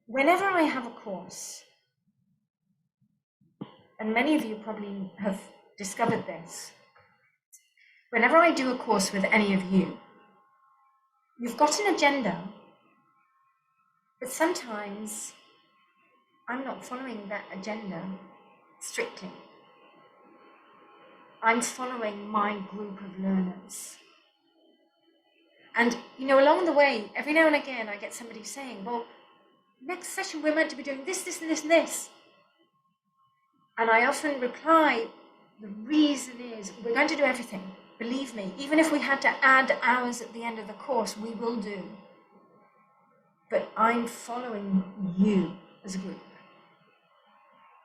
Whenever I have a course, and many of you probably have discovered this, whenever I do a course with any of you, you've got an agenda, but sometimes I'm not following that agenda strictly. I'm following my group of learners. And, along the way, every now and again, I get somebody saying, well, next session we're meant to be doing this, this, and this, and this. And I often reply, the reason is we're going to do everything. Believe me, even if we had to add hours at the end of the course, we will do. But I'm following you as a group.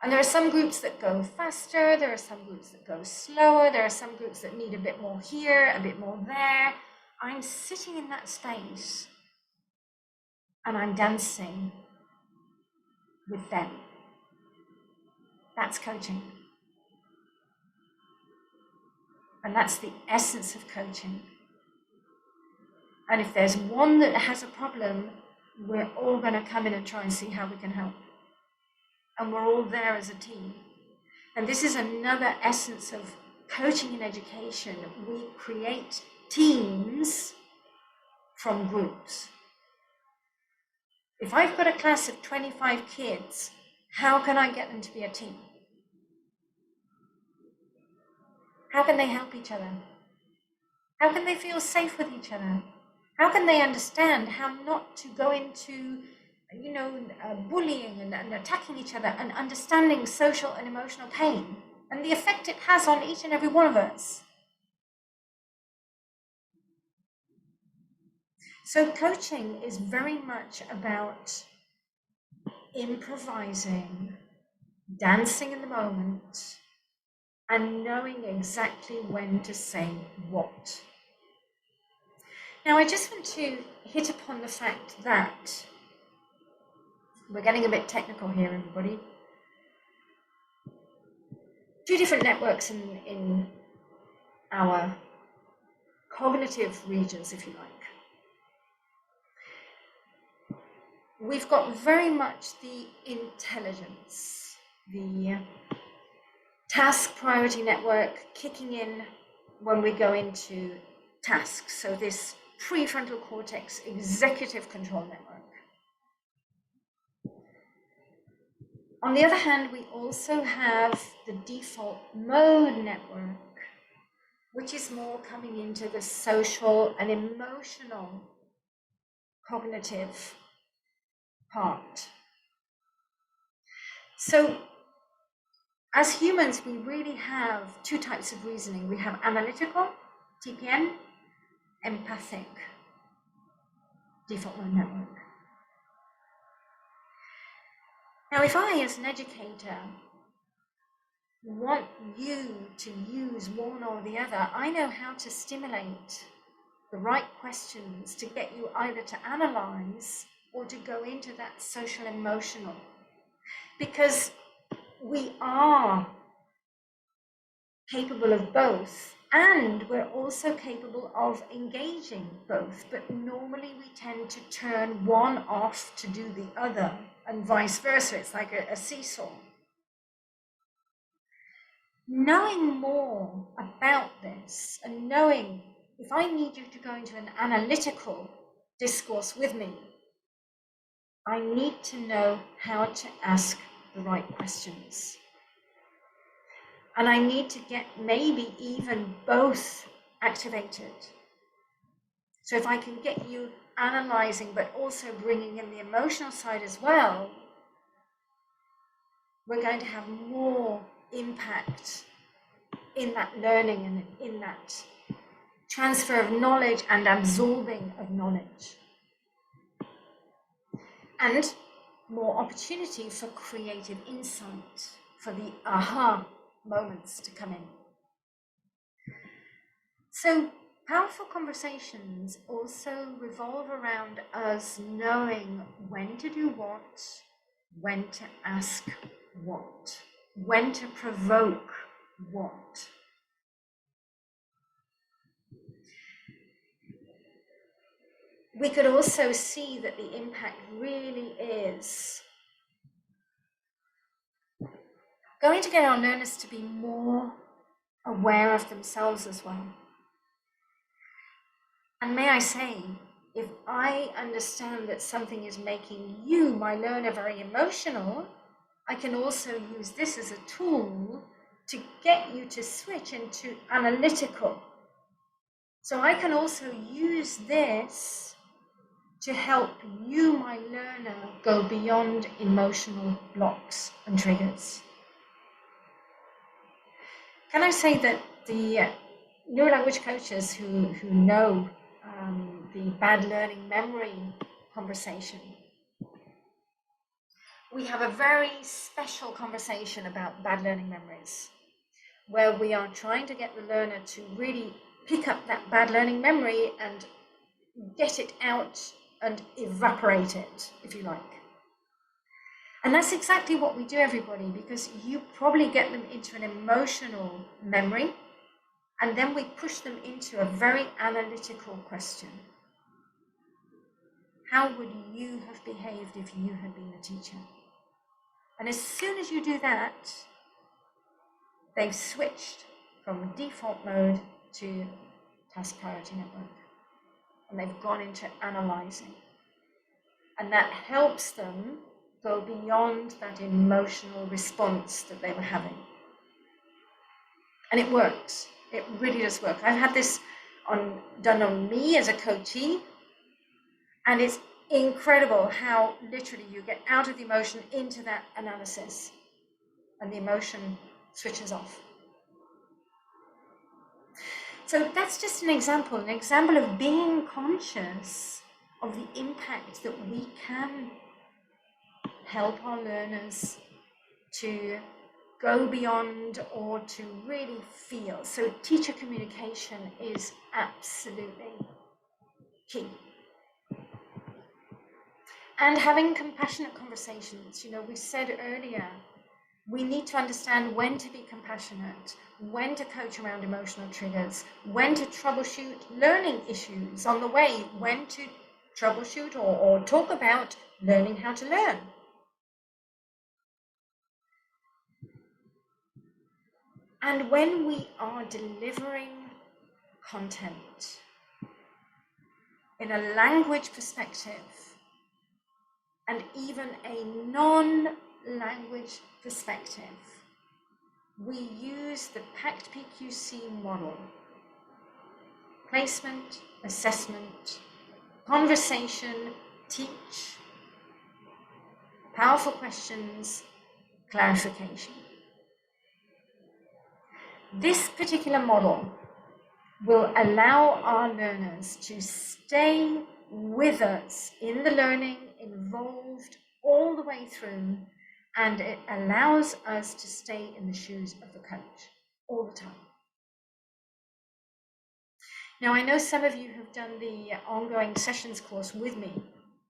And there are some groups that go faster, there are some groups that go slower, there are some groups that need a bit more here, a bit more there. I'm sitting in that space and I'm dancing with them. That's coaching. And that's the essence of coaching. And if there's one that has a problem, we're all going to come in and try and see how we can help. And we're all there as a team. And this is another essence of coaching in education. We create teams from groups. If I've got a class of 25 kids, how can I get them to be a team? How can they help each other? How can they feel safe with each other? How can they understand how not to go into bullying and attacking each other, and understanding social and emotional pain and the effect it has on each and every one of us? So coaching is very much about improvising, dancing in the moment, and knowing exactly when to say what. Now, I just want to hit upon the fact that we're getting a bit technical here, everybody. Two different networks in our cognitive regions, if you like. We've got very much the intelligence, the task priority network kicking in when we go into tasks. So this prefrontal cortex executive control network. On the other hand, we also have the default mode network, which is more coming into the social and emotional cognitive part. So as humans, we really have two types of reasoning. We have analytical, TPN, empathic, default mode network. Now, if I, as an educator, want you to use one or the other, I know how to stimulate the right questions to get you either to analyze or to go into that social emotional. because we are capable of both, and we're also capable of engaging both, but normally we tend to turn one off to do the other, and vice versa. It's like a seesaw. Knowing more about this, and knowing if I need you to go into an analytical discourse with me, I need to know how to ask the right questions. And I need to get maybe even both activated. So if I can get you analyzing, but also bringing in the emotional side as well, we're going to have more impact in that learning and in that transfer of knowledge and absorbing of knowledge. And more opportunity for creative insight, for the aha moments to come in. So powerful conversations also revolve around us knowing when to do what, when to ask what, when to provoke what. We could also see that the impact really is going to get our learners to be more aware of themselves as well. And may I say, if I understand that something is making you, my learner, very emotional, I can also use this as a tool to get you to switch into analytical. So I can also use this to help you, my learner, go beyond emotional blocks and triggers. Can I say that the neurolanguage coaches who know the bad learning memory conversation, we have a very special conversation about bad learning memories, where we are trying to get the learner to really pick up that bad learning memory and get it out and evaporate it, if you like. And that's exactly what we do, everybody, because you probably get them into an emotional memory, and then we push them into a very analytical question. How would you have behaved if you had been a teacher? And as soon as you do that, they've switched from default mode to task priority network. And they've gone into analyzing. And that helps them go beyond that emotional response that they were having. And it works. It really does work. I've had this done on me as a coachee, and it's incredible how literally you get out of the emotion into that analysis, and the emotion switches off. So that's just an example of being conscious of the impact that we can help our learners to go beyond or to really feel. So teacher communication is absolutely key. And having compassionate conversations. We said earlier, we need to understand when to be compassionate, when to coach around emotional triggers, when to troubleshoot learning issues on the way, when to troubleshoot or talk about learning how to learn. And when we are delivering content in a language perspective, and even a non-language perspective, we use the PACT PQC model: placement, assessment, conversation, teach, powerful questions, clarification. This particular model will allow our learners to stay with us in the learning, involved all the way through, and it allows us to stay in the shoes of the coach all the time. Now, I know some of you have done the ongoing sessions course with me,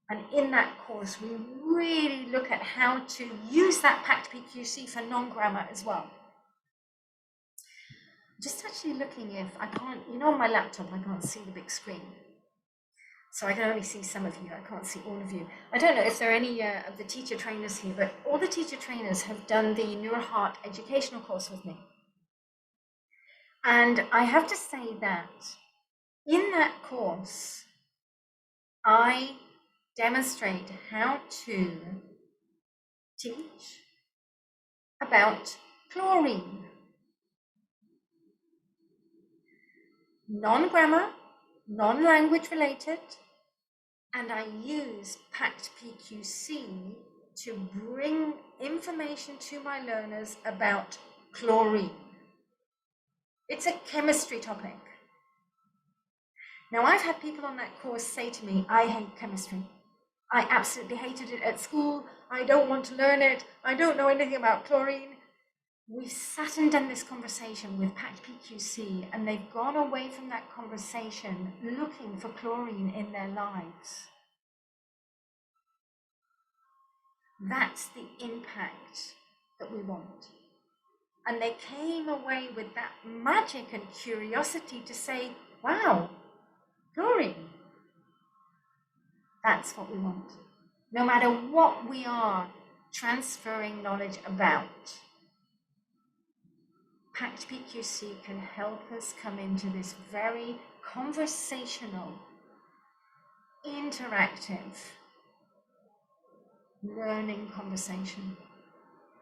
And in that course, we really look at how to use that packed PQC for non-grammar as well. Just actually looking if I can't, on my laptop, I can't see the big screen. So I can only see some of you, I can't see all of you. I don't know if there are any of the teacher trainers here, but all the teacher trainers have done the Neurolanguage educational course with me. And I have to say that in that course, I demonstrate how to teach about chlorine. Non-grammar, non-language related, and I use packed PQC to bring information to my learners about chlorine. It's a chemistry topic. Now, I've had people on that course say to me, I hate chemistry. I absolutely hated it at school. I don't want to learn it. I don't know anything about chlorine. We've sat and done this conversation with packed PQC, and they've gone away from that conversation looking for chlorine in their lives. That's the impact that we want. And they came away with that magic and curiosity to say, wow, chlorine. That's what we want. No matter what we are transferring knowledge about, packed PQC can help us come into this very conversational, interactive learning conversation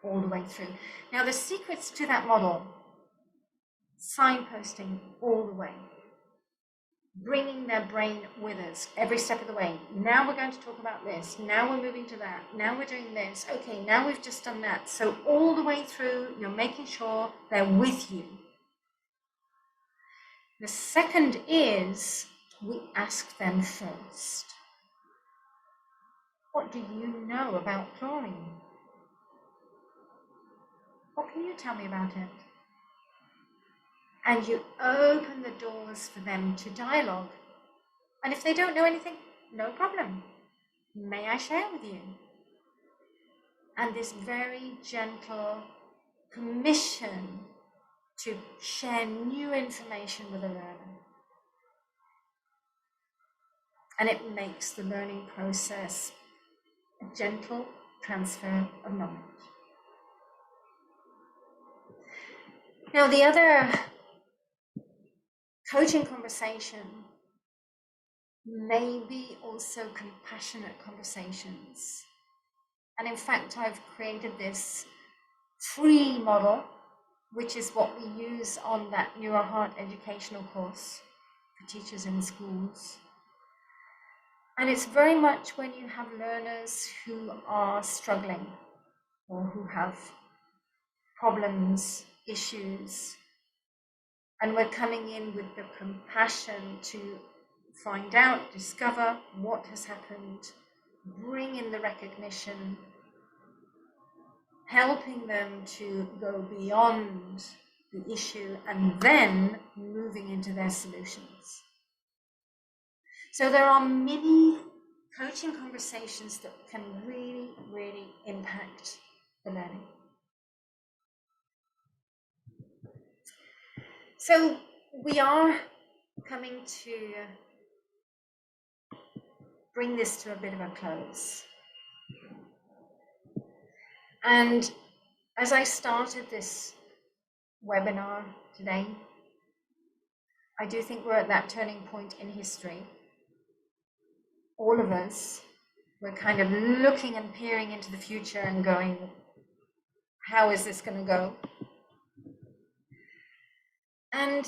all the way through. Now, the secrets to that model: signposting all the way, bringing their brain with us every step of the way. Now we're going to talk about this. Now we're moving to that. Now we're doing this. Okay, now we've just done that. So all the way through, you're making sure they're with you. The second is we ask them first, what do you know about chlorine? What can you tell me about it? And you open the doors for them to dialogue. And if they don't know anything, no problem. May I share with you? And this very gentle permission to share new information with a learner. And it makes the learning process a gentle transfer of knowledge. Now, the other coaching conversation may be also compassionate conversations. And in fact, I've created this free model, which is what we use on that Neurolanguage educational course for teachers in schools. And it's very much when you have learners who are struggling or who have problems, issues, and we're coming in with the compassion to find out, discover what has happened, bring in the recognition, helping them to go beyond the issue and then moving into their solutions. So there are many coaching conversations that can really, really impact the learning. So we are coming to bring this to a bit of a close. And as I started this webinar today, I do think we're at that turning point in history. All of us, we're kind of looking and peering into the future and going, how is this going to go? And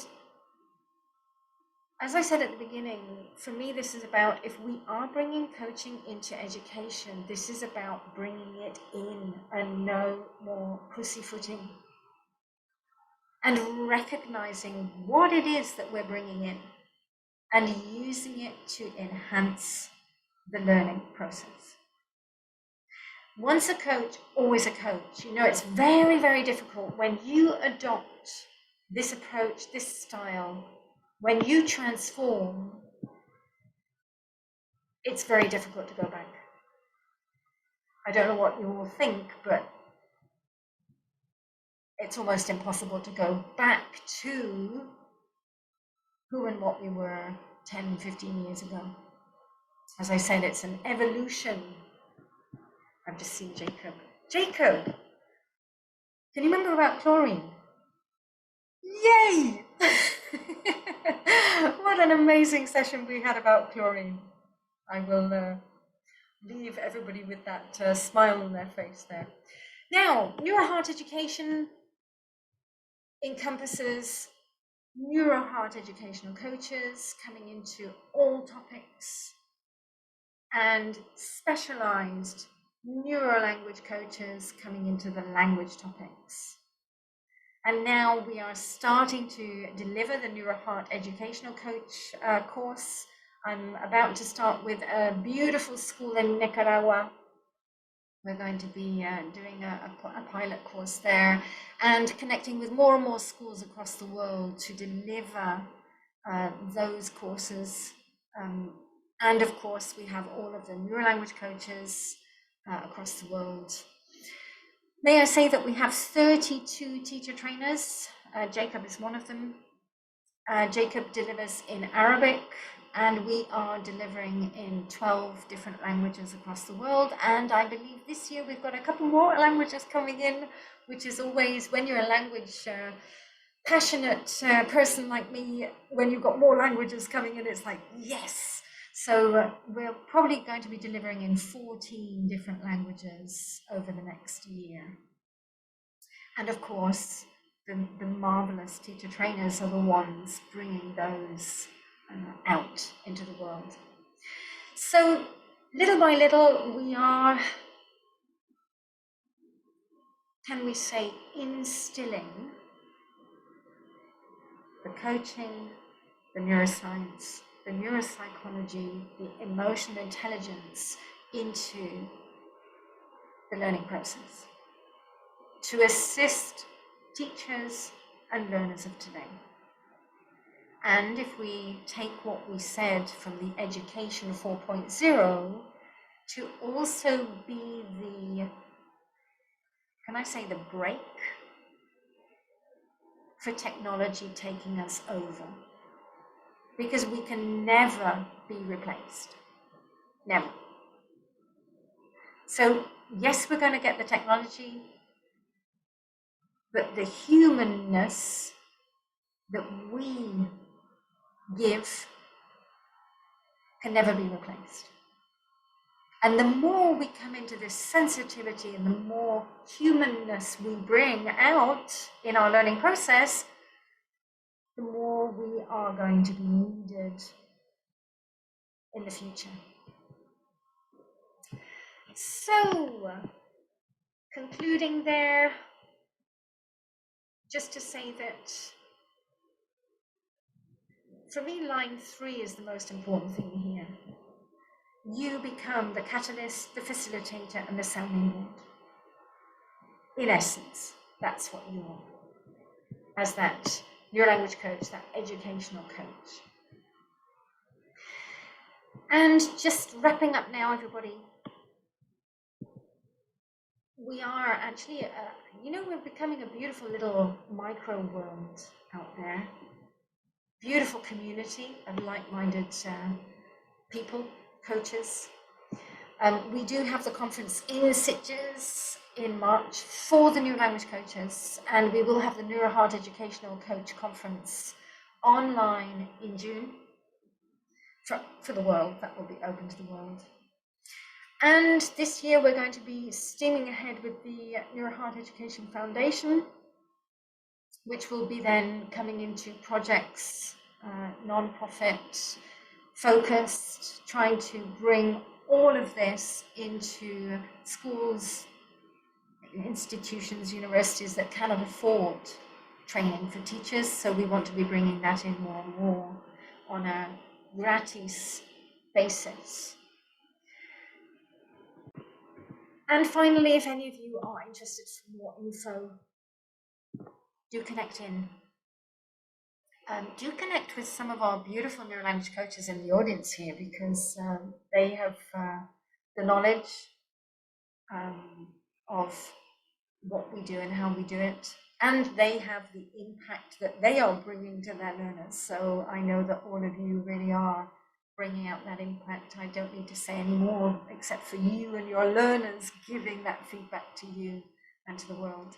as I said at the beginning, for me, this is about, if we are bringing coaching into education, this is about bringing it in and no more pussyfooting. And recognizing what it is that we're bringing in and using it to enhance the learning process. Once a coach, always a coach. You know, it's very, very difficult when you adopt this approach, this style, when you transform, it's very difficult to go back. I don't know what you all think, but it's almost impossible to go back to who and what we were 10, 15 years ago. As I said, it's an evolution. I've just seen Jacob. Jacob, can you remember about chlorine? Yay! What an amazing session we had about chlorine. I will leave everybody with that smile on their face there. Now, NeuroHeart education encompasses NeuroHeart educational coaches coming into all topics and specialized Neurolanguage coaches coming into the language topics. And now we are starting to deliver the NeuroHeart educational coach course. I'm about to start with a beautiful school in Nicaragua. We're going to be doing a pilot course there and connecting with more and more schools across the world to deliver those courses. And of course, we have all of the Neurolanguage coaches across the world. May I say that we have 32 teacher trainers. Jacob is one of them. Jacob delivers in Arabic, and we are delivering in 12 different languages across the world. And I believe this year we've got a couple more languages coming in, which is always, when you're a language passionate person like me, when you've got more languages coming in, it's like, yes. So we're probably going to be delivering in 14 different languages over the next year. And of course, the marvelous teacher trainers are the ones bringing those out into the world. So little by little, we are, can we say, instilling the coaching, the neuroscience, the neuropsychology, the emotional intelligence into the learning process to assist teachers and learners of today. And if we take what we said from the Education 4.0 to also be the, can I say, the brake for technology taking us over? Because we can never be replaced. Never. So yes, we're going to get the technology, but the humanness that we give can never be replaced. And the more we come into this sensitivity and the more humanness we bring out in our learning process, the more we are going to be needed in the future. So, concluding there, just to say that for me, line 3 is the most important thing here. You become the catalyst, the facilitator, and the sounding board. In essence, that's what you are, as that Neurolanguage coach, that educational coach. And just wrapping up now, everybody, we are actually, we're becoming a beautiful little micro world out there. Beautiful community of like-minded people, coaches. We do have the conference in Sitges in March for the Neurolanguage coaches, and we will have the NeuroHeart Educational Coach Conference online in June for the world. That will be open to the world. And this year we're going to be steaming ahead with the NeuroHeart Education Foundation, which will be then coming into projects, non-profit focused, trying to bring all of this into schools, institutions, universities that cannot afford training for teachers. So we want to be bringing that in more and more on a gratis basis. And finally, if any of you are interested for more info, do connect in. Do connect with some of our beautiful neurolanguage coaches in the audience here, because they have the knowledge of what we do and how we do it, and they have the impact that they are bringing to their learners. So I know that all of you really are bringing out that impact. I don't need to say any more, except for you and your learners giving that feedback to you and to the world.